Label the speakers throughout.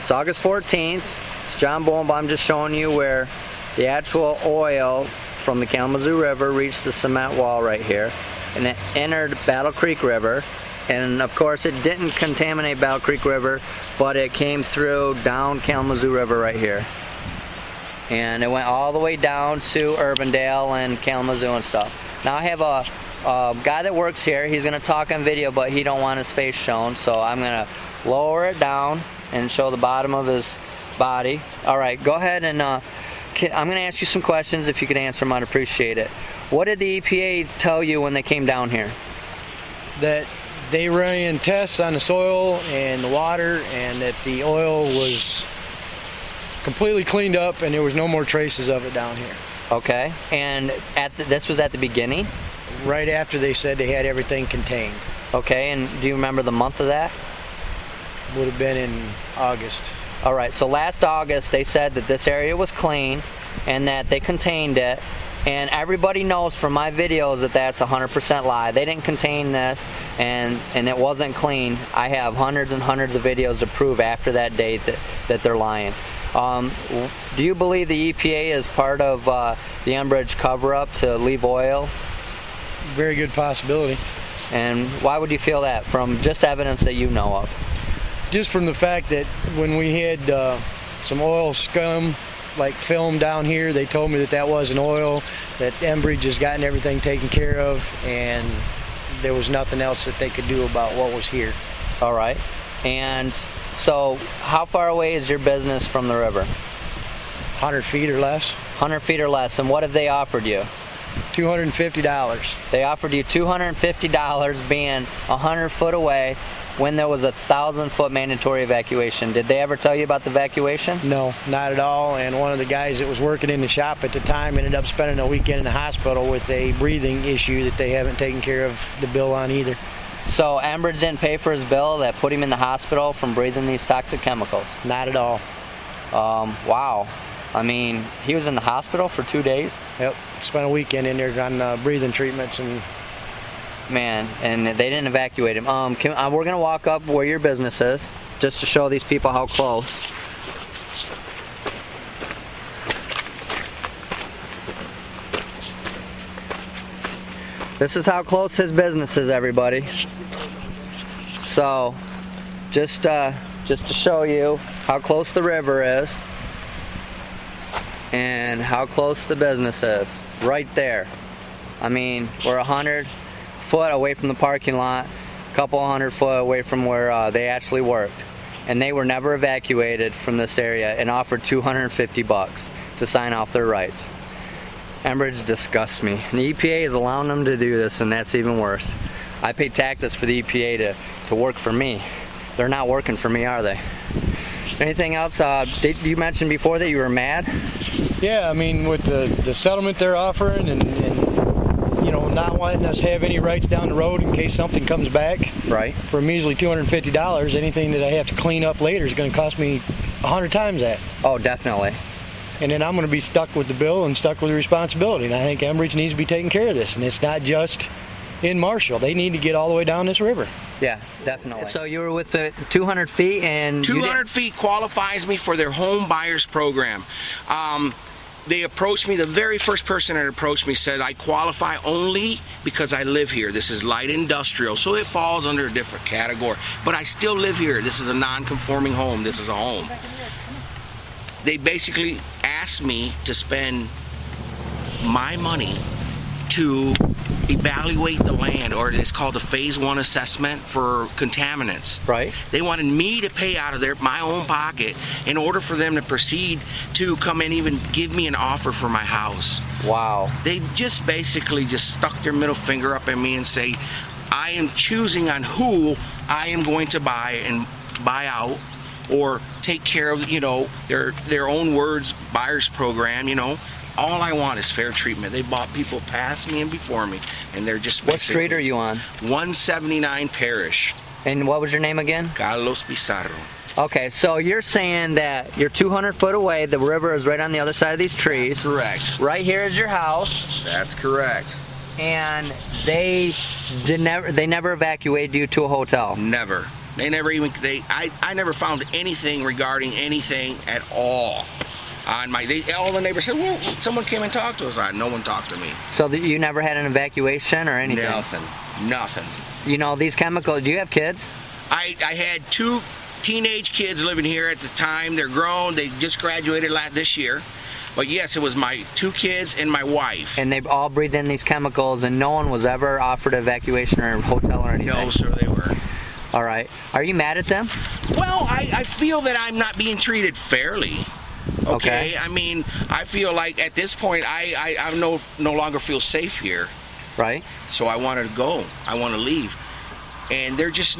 Speaker 1: It's August 14th. It's John Bolenbaugh. I'm just showing you where the actual oil from the Kalamazoo River reached the cement wall right here, and it entered Battle Creek River. And of course, it didn't contaminate Battle Creek River, but it came through down Kalamazoo River right here. And it went all the way down to Urbandale and Kalamazoo and stuff. Now I have a guy that works here. He's going to talk on video, but he don't want his face shown, so I'm going to lower it down and show the bottom of his body. All right, go ahead and I'm going to ask you some questions. If you could answer them, I'd appreciate it. What did the EPA tell you when they came down here?
Speaker 2: That they ran tests on the soil and the water, and that the oil was completely cleaned up and there was no more traces of it down here.
Speaker 1: Okay, and this was at the beginning?
Speaker 2: Right after they said they had everything contained.
Speaker 1: Okay, and do you remember the month of that?
Speaker 2: Would have been in August.
Speaker 1: All right, so last August they said that this area was clean and that they contained it, and everybody knows from my videos that that's 100% lie. They didn't contain this, and it wasn't clean. I have hundreds and hundreds of videos to prove after that date that they're lying. Do you believe the EPA is part of the Enbridge cover-up to leave oil?
Speaker 2: Very good possibility.
Speaker 1: And why would you feel that, from just evidence that you know of?
Speaker 2: Just from the fact that when we had some oil scum, like film down here, they told me that that wasn't oil, that Enbridge has gotten everything taken care of, and there was nothing else that they could do about what was here.
Speaker 1: All right. And so how far away is your business from the river?
Speaker 2: 100 feet or less.
Speaker 1: 100 feet or less. And what have they offered you?
Speaker 2: $250.
Speaker 1: They offered you $250 being 100 foot away when there was a 1,000-foot mandatory evacuation. Did they ever tell you about the evacuation?
Speaker 2: No, not at all. And one of the guys that was working in the shop at the time ended up spending a weekend in the hospital with a breathing issue that they haven't taken care of the bill on either.
Speaker 1: So Enbridge didn't pay for his bill that put him in the hospital from breathing these toxic chemicals?
Speaker 2: Not at all.
Speaker 1: Wow. I mean, he was in the hospital for 2 days?
Speaker 2: Yep, spent a weekend in there on breathing treatments. And
Speaker 1: man, and they didn't evacuate him. We're going to walk up where your business is, just to show these people how close. This is how close his business is, everybody. So, just to show you how close the river is and how close the business is, right there. I mean, we're 100 foot away from the parking lot, a couple 100 foot away from where they actually worked, and they were never evacuated from this area and offered $250 to sign off their rights. Enbridge disgusts me. And the EPA is allowing them to do this, and that's even worse. I pay taxes for the EPA to work for me. They're not working for me, are they? Anything else? You mentioned before that you were mad?
Speaker 2: Yeah, I mean, with the settlement they're offering and you know, not wanting us to have any rights down the road in case something comes back.
Speaker 1: Right.
Speaker 2: For a measly $250, anything that I have to clean up later is going to cost me 100 times that.
Speaker 1: Oh, definitely.
Speaker 2: And then I'm going to be stuck with the bill and stuck with the responsibility. And I think Enbridge needs to be taking care of this. And it's not just in Marshall. They need to get all the way down this river.
Speaker 1: Yeah, definitely. So you were with the 200 feet and
Speaker 3: 200 feet qualifies me for their home buyers program. They approached me, the very first person that approached me said, I qualify only because I live here. This is light industrial, so it falls under a different category. But I still live here. This is a non-conforming home. This is a home. They basically asked me to spend my money to evaluate the land, or it's called a phase 1 assessment for contaminants.
Speaker 1: Right.
Speaker 3: They wanted me to pay out of my own pocket in order for them to proceed to come and even give me an offer for my house.
Speaker 1: Wow.
Speaker 3: They just basically just stuck their middle finger up at me and say, I am choosing on who I am going to buy and buy out or take care of, you know, their own words, buyer's program, you know. All I want is fair treatment. They bought people past me and before me, and they're just...
Speaker 1: What street are you on?
Speaker 3: 179 Parish.
Speaker 1: And what was your name again?
Speaker 3: Carlos Pizarro.
Speaker 1: Okay, so you're saying that you're 200 foot away, the river is right on the other side of these trees.
Speaker 3: That's correct.
Speaker 1: Right here is your house.
Speaker 3: That's correct.
Speaker 1: And they never evacuated you to a hotel?
Speaker 3: Never. They never even, I never found anything regarding anything at all. On all the neighbors said, well, someone came and talked to us. No one talked to me.
Speaker 1: So you never had an evacuation or anything?
Speaker 3: Nothing.
Speaker 1: You know, these chemicals, do you have kids?
Speaker 3: I had 2 teenage kids living here at the time. They're grown. They just graduated this year. But yes, it was my 2 kids and my wife.
Speaker 1: And they all breathed in these chemicals, and no one was ever offered evacuation or hotel or anything?
Speaker 3: No, sir, they were.
Speaker 1: All right. Are you mad at them?
Speaker 3: Well, I feel that I'm not being treated fairly. Okay. I mean, I feel like at this point I no longer feel safe here.
Speaker 1: Right.
Speaker 3: So I wanted to go. I want to leave. And they're just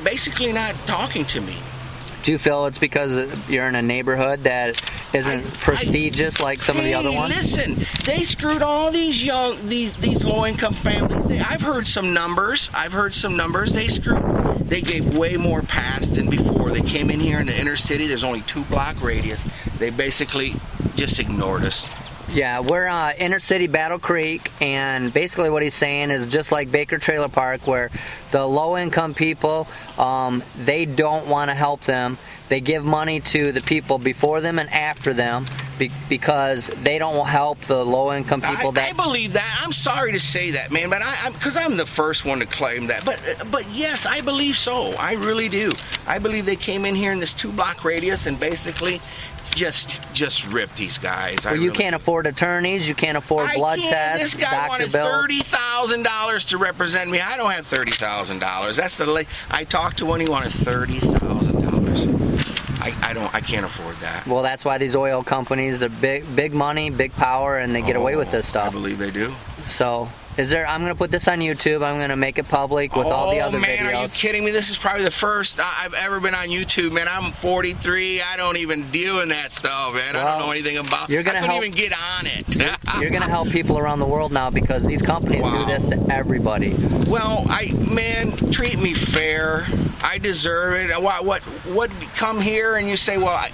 Speaker 3: basically not talking to me.
Speaker 1: Do you feel it's because you're in a neighborhood that isn't prestigious like some of the other ones?
Speaker 3: Listen, they screwed all these low-income families. I've heard some numbers. They gave way more past than before. They came in here in the inner city. There's only 2-block radius. They basically just ignored us.
Speaker 1: Yeah, we're inner city Battle Creek, and basically what he's saying is just like Baker Trailer Park, where the low-income people, they don't want to help them. They give money to the people before them and after them because they don't help the low-income people.
Speaker 3: I believe that. I'm sorry to say that, man, but because I'm the first one to claim that. But yes, I believe so. I really do. I believe they came in here in this 2-block radius and basically just rip these guys.
Speaker 1: Well, you can't afford attorneys. You can't afford blood tests,
Speaker 3: This guy wanted $30,000 to represent me. I don't have $30,000. That's I talked to one. He wanted $30,000. I can't afford that.
Speaker 1: Well, that's why these oil companies, they're big money, big power, and they get away with this stuff.
Speaker 3: I believe they do.
Speaker 1: So, I'm going to put this on YouTube. I'm going to make it public with all the other videos.
Speaker 3: Oh, man, are you kidding me? This is probably the first I've ever been on YouTube, man. I'm 43. I don't even deal in that stuff, man. I don't know anything about it. I couldn't even get on it.
Speaker 1: You're going to help people around the world now because these companies do this to everybody.
Speaker 3: Well, man, treat me fair. I deserve it. What come here and you say, well,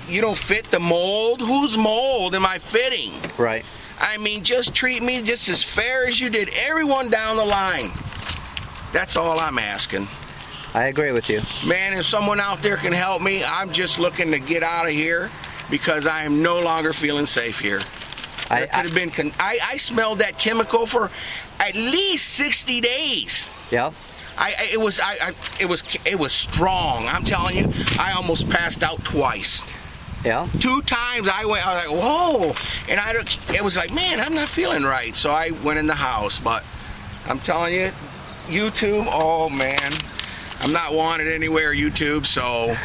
Speaker 3: you don't fit the mold? Whose mold am I fitting?
Speaker 1: Right.
Speaker 3: I mean, just treat me just as fair as you did everyone down the line. That's all I'm asking.
Speaker 1: I agree with you.
Speaker 3: Man, if someone out there can help me, I'm just looking to get out of here because I am no longer feeling safe here. I smelled that chemical for at least 60 days.
Speaker 1: Yep.
Speaker 3: It was strong. I'm telling you, I almost passed out twice.
Speaker 1: Yeah. 2
Speaker 3: times I was like, whoa, and it was like, man, I'm not feeling right. So I went in the house, but I'm telling you, YouTube, oh man, I'm not wanted anywhere, YouTube. So you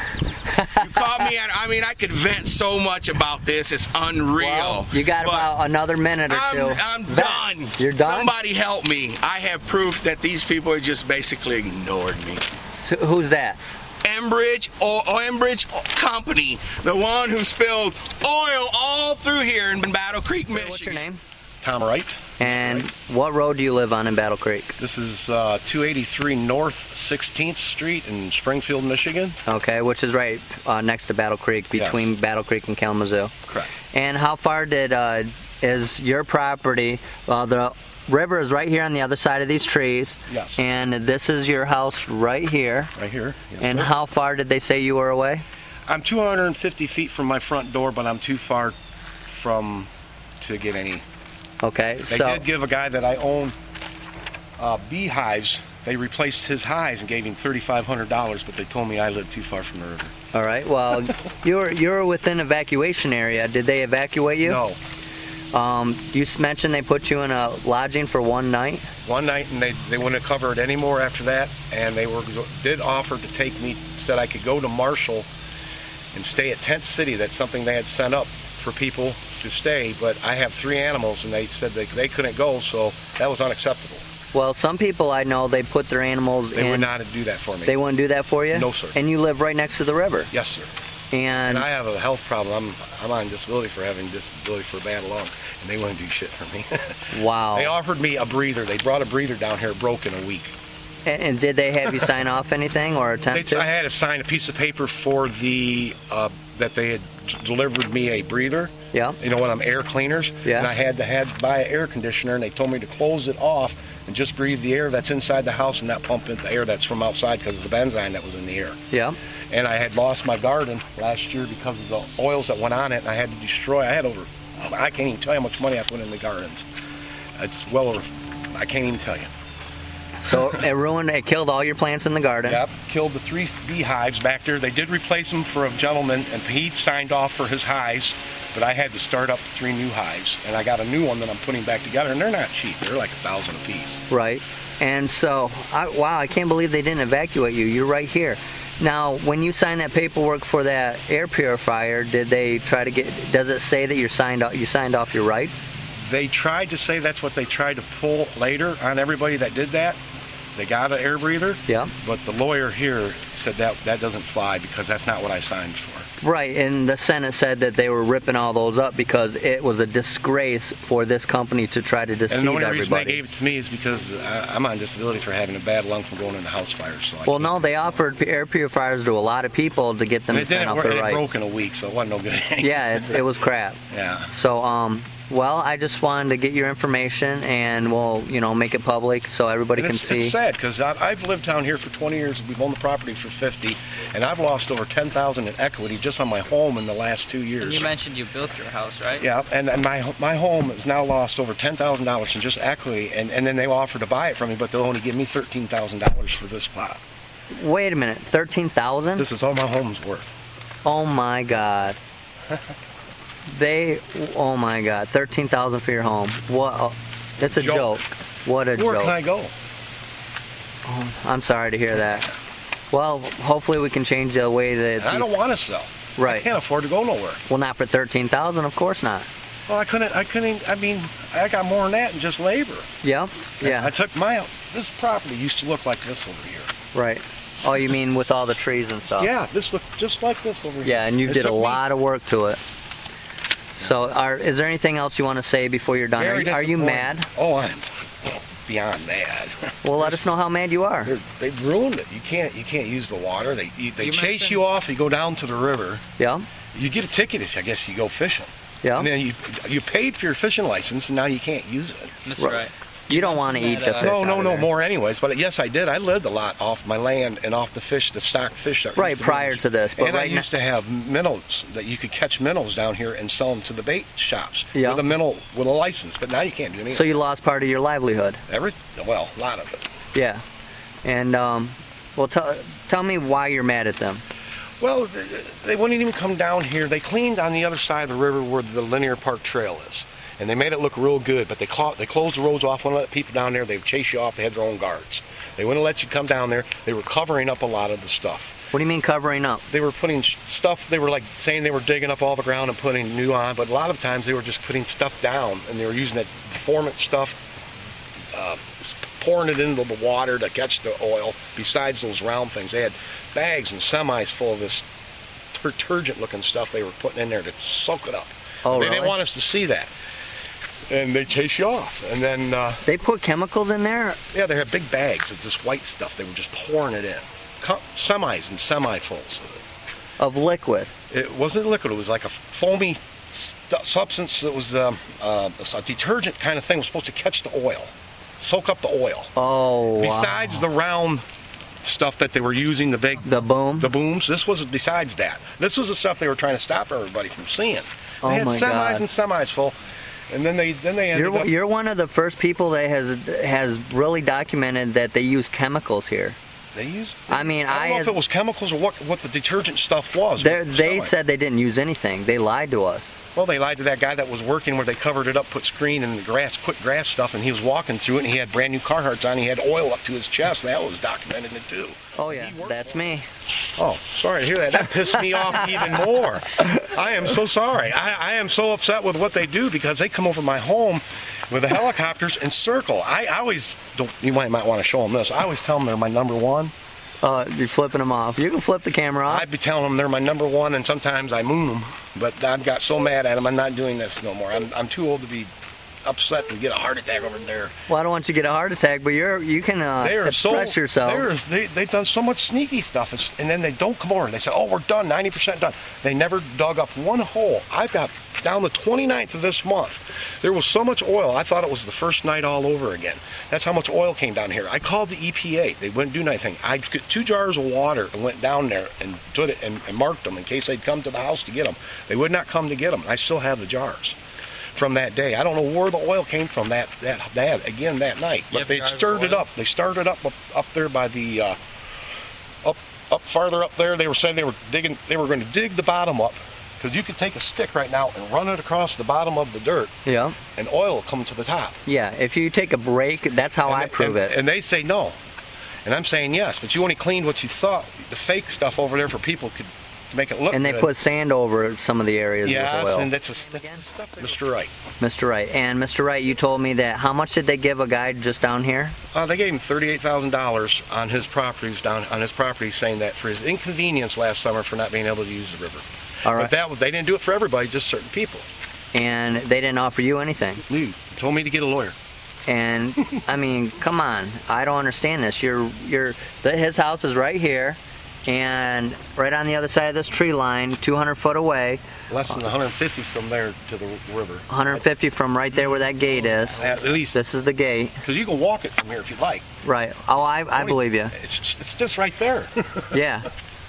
Speaker 3: caught me I could vent so much about this. It's unreal.
Speaker 1: Well, you got about another minute or 2.
Speaker 3: I'm done.
Speaker 1: You're done?
Speaker 3: Somebody help me. I have proof that these people have just basically ignored me.
Speaker 1: So who's that?
Speaker 3: Enbridge Company, the one who spilled oil all through here in Battle Creek, Michigan.
Speaker 1: What's your name?
Speaker 4: Tom Wright.
Speaker 1: And what road do you live on in Battle Creek?
Speaker 4: This is 283 North 16th Street in Springfield, Michigan.
Speaker 1: Okay, which is right next to Battle Creek, between Battle Creek and Kalamazoo.
Speaker 4: Correct.
Speaker 1: And how far is your property? The river is right here on the other side of these trees.
Speaker 4: Yes.
Speaker 1: And this is your house right here.
Speaker 4: Right here. Yes,
Speaker 1: and
Speaker 4: sir.
Speaker 1: how far did they say you were away?
Speaker 4: I'm 250 feet from my front door, but I'm too far to get any.
Speaker 1: Okay.
Speaker 4: They did give a guy that I own beehives. They replaced his hives and gave him $3,500, but they told me I lived too far from the river.
Speaker 1: All right. Well, you're within evacuation area. Did they evacuate you?
Speaker 4: No.
Speaker 1: You mentioned they put you in a lodging for one night?
Speaker 4: One night, and they wouldn't cover it anymore after that, and they did offer to take me, said I could go to Marshall and stay at Tent City. That's something they had sent up for people to stay, but I have 3 animals, and they said they couldn't go, so that was unacceptable.
Speaker 1: Well, some people I know, they put their animals in.
Speaker 4: They would not do that for me.
Speaker 1: They wouldn't do that for you?
Speaker 4: No, sir.
Speaker 1: And you live right next to the river?
Speaker 4: Yes, sir.
Speaker 1: And
Speaker 4: I have a health problem. I'm on disability for having disability for a bad lung, and they wouldn't do shit for me.
Speaker 1: Wow.
Speaker 4: They offered me a breather. They brought a breather down here, broke in a week.
Speaker 1: And did they have you sign off anything or attempt to?
Speaker 4: I had to sign a piece of paper for that they had delivered me a breather.
Speaker 1: Yeah.
Speaker 4: You know, one of them air cleaners.
Speaker 1: Yeah.
Speaker 4: And I had to buy an air conditioner, and they told me to close it off and just breathe the air that's inside the house and not pump in the air that's from outside because of the benzene that was in the air.
Speaker 1: Yeah.
Speaker 4: And I had lost my garden last year because of the oils that went on it, and I had to destroy. I had over, I can't even tell you how much money I put in the gardens. It's well over, I can't even tell you.
Speaker 1: So it killed all your plants in the garden?
Speaker 4: Yep, killed the 3 beehives back there. They did replace them for a gentleman, and he signed off for his hives, but I had to start up 3 new hives, and I got a new one that I'm putting back together, and they're not cheap. They're like $1,000 a piece.
Speaker 1: Right. And so, wow, I can't believe they didn't evacuate you. You're right here. Now, when you signed that paperwork for that air purifier, did they try to does it say that you signed off your rights?
Speaker 4: They tried to say that's what they tried to pull later on everybody that did that. They got an air breather,
Speaker 1: yeah.
Speaker 4: But the lawyer here said that doesn't fly because that's not what I signed for.
Speaker 1: Right, and the Senate said that they were ripping all those up because it was a disgrace for this company to try to deceive everybody.
Speaker 4: And the only reason they gave it to me is because I'm on disability for having a bad lung from going into house fires. So
Speaker 1: well, no, they offered air purifiers to a lot of people to get them to sign off their rights.
Speaker 4: It broke in a week, so it wasn't no good.
Speaker 1: Yeah, it was crap.
Speaker 4: Yeah.
Speaker 1: So, well, I just wanted to get your information, and we'll, make it public so everybody can see.
Speaker 4: It's sad because I've lived down here for 20 years. We've owned the property for 50, and I've lost over $10,000 in equity just on my home in the last 2 years.
Speaker 5: And you mentioned you built your house, right?
Speaker 4: Yeah, and my home has now lost over $10,000 in just equity, and then they offered to buy it from me, but they'll only give me $13,000 for this plot.
Speaker 1: Wait a minute, $13,000?
Speaker 4: This is all my home's worth.
Speaker 1: Oh my God. Oh my God, $13,000 for your home. What? It's a joke. What a joke.
Speaker 4: Where can I go?
Speaker 1: Oh, I'm sorry to hear that. Well, hopefully we can change the way that.
Speaker 4: I don't want to sell.
Speaker 1: Right.
Speaker 4: I can't afford to go nowhere.
Speaker 1: Well, not for $13,000, of course not.
Speaker 4: Well, I couldn't. I mean, I got more than that in just labor.
Speaker 1: Yeah. Yeah.
Speaker 4: I took this property used to look like this over here.
Speaker 1: Right. Oh, you mean with all the trees and stuff?
Speaker 4: Yeah, this looked just like this over here.
Speaker 1: Yeah, and you did a lot of work to it. So, is there anything else you want to say before you're done? Are you mad?
Speaker 4: Oh, I'm beyond mad.
Speaker 1: Well, let us know how mad you are.
Speaker 4: They've ruined it. You can't use the water. They chase you off. You go down to the river.
Speaker 1: Yeah.
Speaker 4: You get a ticket if I guess you go fishing.
Speaker 1: Yeah.
Speaker 4: And then you paid for your fishing license, and now you can't use it.
Speaker 5: That's right.
Speaker 1: You don't want to eat the fish.
Speaker 4: No more anyways. But yes, I did. I lived a lot off my land and off the fish, the stock fish.
Speaker 1: Right, prior to this. But
Speaker 4: and I used to have minnows that you could catch minnows down here and sell them to the bait shops with a license. But now you can't do anything.
Speaker 1: So you lost part of your livelihood.
Speaker 4: Well, a lot of it.
Speaker 1: Yeah. And well, tell me why you're mad at them.
Speaker 4: Well, they wouldn't even come down here. They cleaned on the other side of the river where the linear park trail is. And they made it look real good, but they closed the roads off, wouldn't let people down there. They would chase you off. They had their own guards. They wouldn't let you come down there. They were covering up a lot of the stuff.
Speaker 1: What do you mean covering up?
Speaker 4: They were putting stuff, they were like saying they were digging up all the ground and putting new on, but a lot of times they were just putting stuff down, and they were using that deformant stuff, pouring it into the water to catch the oil, besides those round things. They had bags and semis full of this detergent-looking stuff they were putting in there to soak it up.
Speaker 1: Oh,
Speaker 4: They didn't want us to see that. And they chase you off. And then
Speaker 1: they put chemicals in there?
Speaker 4: Yeah, they had big bags of this white stuff. They were just pouring it in. Semis and semi-fulls of it.
Speaker 1: Of liquid?
Speaker 4: It wasn't liquid. It was like a foamy substance that was a detergent kind of thing. It was supposed to catch the oil, soak up the oil.
Speaker 1: Oh,
Speaker 4: Besides the round stuff that they were using, the booms. This was besides that. This was the stuff they were trying to stop everybody from seeing. They had semis and semis full. And then they ended up.
Speaker 1: You're one of the first people that has really documented that they use chemicals here.
Speaker 4: They use.
Speaker 1: I mean,
Speaker 4: I don't know if it was chemicals or what the detergent stuff was.
Speaker 1: They said they didn't use anything. They lied to us.
Speaker 4: Well, they lied to that guy that was working where they covered it up, put screen and the quick grass stuff, and he was walking through it, and he had brand new Carhartts on. He had oil up to his chest, and that was documented it too.
Speaker 1: Oh yeah, that's me.
Speaker 4: Oh, sorry to hear that. That pissed me off even more. I am so sorry. I am so upset with what they do because they come over my home with the helicopters and circle. I always you might want to show them this. I always tell them they're my number one.
Speaker 1: You're flipping them off. You can flip the camera off.
Speaker 4: I'd be telling them they're my number one, and sometimes I moon them. But I've got so mad at them, I'm not doing this no more. I'm too old to be upset and get a heart attack over there.
Speaker 1: Well, I don't want you to get a heart attack, but you can express yourself.
Speaker 4: They've done so much sneaky stuff, and then they don't come over. They say, oh, we're done, 90% done. They never dug up one hole. I've got down the 29th of this month, there was so much oil, I thought it was the first night all over again. That's how much oil came down here. I called the EPA. They wouldn't do anything. I took 2 jars of water and went down there and put it and marked them in case they'd come to the house to get them. They would not come to get them. I still have the jars from that day. I don't know where the oil came from that night, but they stirred it up. They started up there by the up farther up there. They were saying they were going to dig the bottom up, because you could take a stick right now and run it across the bottom of the dirt. Yeah. And oil will come to the top.
Speaker 1: Yeah. If you take a break, that's how I prove it.
Speaker 4: And they say no, and I'm saying yes, but you only cleaned what you thought, the fake stuff over there for people could make it look good.
Speaker 1: And they put sand over some of the areas with oil.
Speaker 4: Yes, and that's the stuff. Mr. Wright.
Speaker 1: Mr. Wright. And Mr. Wright, you told me that, how much did they give a guy just down here?
Speaker 4: They gave him $38,000 on his properties, saying that for his inconvenience last summer for not being able to use the river.
Speaker 1: All right.
Speaker 4: But they didn't do it for everybody, just certain people.
Speaker 1: And they didn't offer you anything?
Speaker 4: They told me to get a lawyer.
Speaker 1: And I mean, come on, I don't understand this. His house is right here, and right on the other side of this tree line, 200 foot away.
Speaker 4: Less than 150 from there to the river.
Speaker 1: 150 from right there where that gate is.
Speaker 4: At least.
Speaker 1: This is the gate.
Speaker 4: Because you can walk it from here if you like.
Speaker 1: Right. Oh, I believe you.
Speaker 4: It's just right there.
Speaker 1: Yeah.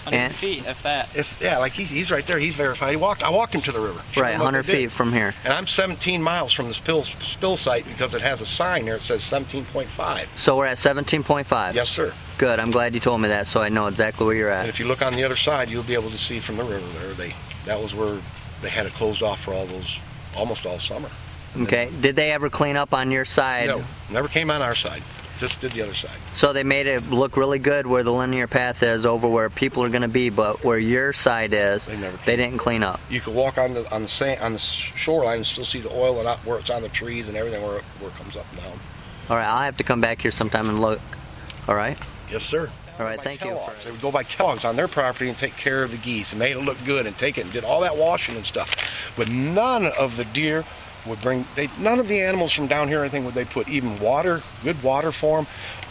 Speaker 5: 100 feet, if that.
Speaker 4: Like he's right there. He's verified. I walked him to the river.
Speaker 1: Right, 100 feet from here.
Speaker 4: And I'm 17 miles from the spill site, because it has a sign there that says 17.5.
Speaker 1: So we're at 17.5?
Speaker 4: Yes, sir.
Speaker 1: Good. I'm glad you told me that, so I know exactly where you're at.
Speaker 4: And if you look on the other side, you'll be able to see from the river there. That was where they had it closed off for almost all summer.
Speaker 1: Okay. Did they ever clean up on your side?
Speaker 4: No, never came on our side. Just did the other side.
Speaker 1: So they made it look really good where the linear path is over where people are going to be, but where your side is, they didn't clean up.
Speaker 4: You could walk on the shoreline and still see the oil and where it's on the trees and everything, where it comes up and down.
Speaker 1: All right, I'll have to come back here sometime and look. All right?
Speaker 4: Yes, sir.
Speaker 1: All right, thank you.
Speaker 4: They would go by Kellogg's on their property and take care of the geese and made it look good and take it and did all that washing and stuff. But none of the deer would none of the animals from down here, or anything, would they put even good water for them,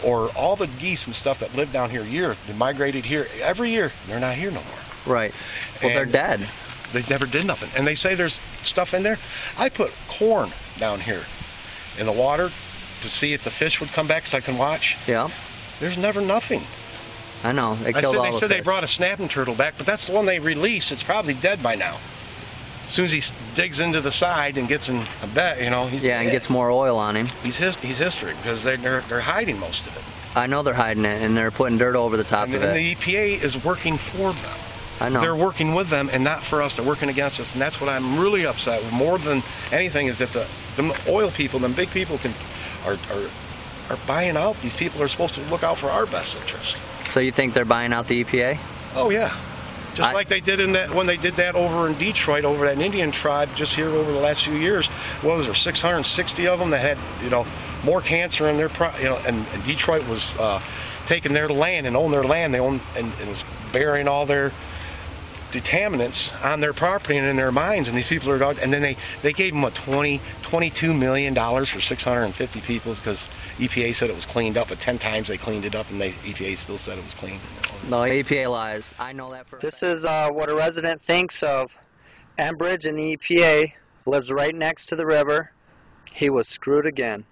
Speaker 4: or all the geese and stuff that live down here they migrated here every year. They're not here no more.
Speaker 1: Right. Well, they're dead.
Speaker 4: They never did nothing. And they say there's stuff in there. I put corn down here in the water to see if the fish would come back so I can watch.
Speaker 1: Yeah.
Speaker 4: There's never nothing.
Speaker 1: I know. They
Speaker 4: said they brought a snapping turtle back, but that's the one they released. It's probably dead by now. As soon as he digs into the side and gets in a bet, he's dead.
Speaker 1: And gets more oil on him.
Speaker 4: He's history, because they're hiding most of it.
Speaker 1: I know they're hiding it, and they're putting dirt over the top of it.
Speaker 4: And the EPA is working for them.
Speaker 1: I know.
Speaker 4: They're working with them and not for us. They're working against us, and that's what I'm really upset with more than anything, is that the oil people, them big people, are buying out. These people are supposed to look out for our best interest.
Speaker 1: So you think they're buying out the EPA?
Speaker 4: Oh yeah. Just like they did when they did that over in Detroit, over that Indian tribe just here over the last few years. What was there, 660 of them that had, more cancer in their, and Detroit was taking their land and owned their land. They owned and was burying all their contaminants on their property and in their mines. And these people are, and then they gave them $22 million for 650 people, because EPA said it was cleaned up, but 10 times they cleaned it up, and EPA still said it was clean.
Speaker 1: No, EPA lies. I know that for a fact. This is what a resident thinks of Enbridge and the EPA. Lives right next to the river. He was screwed again.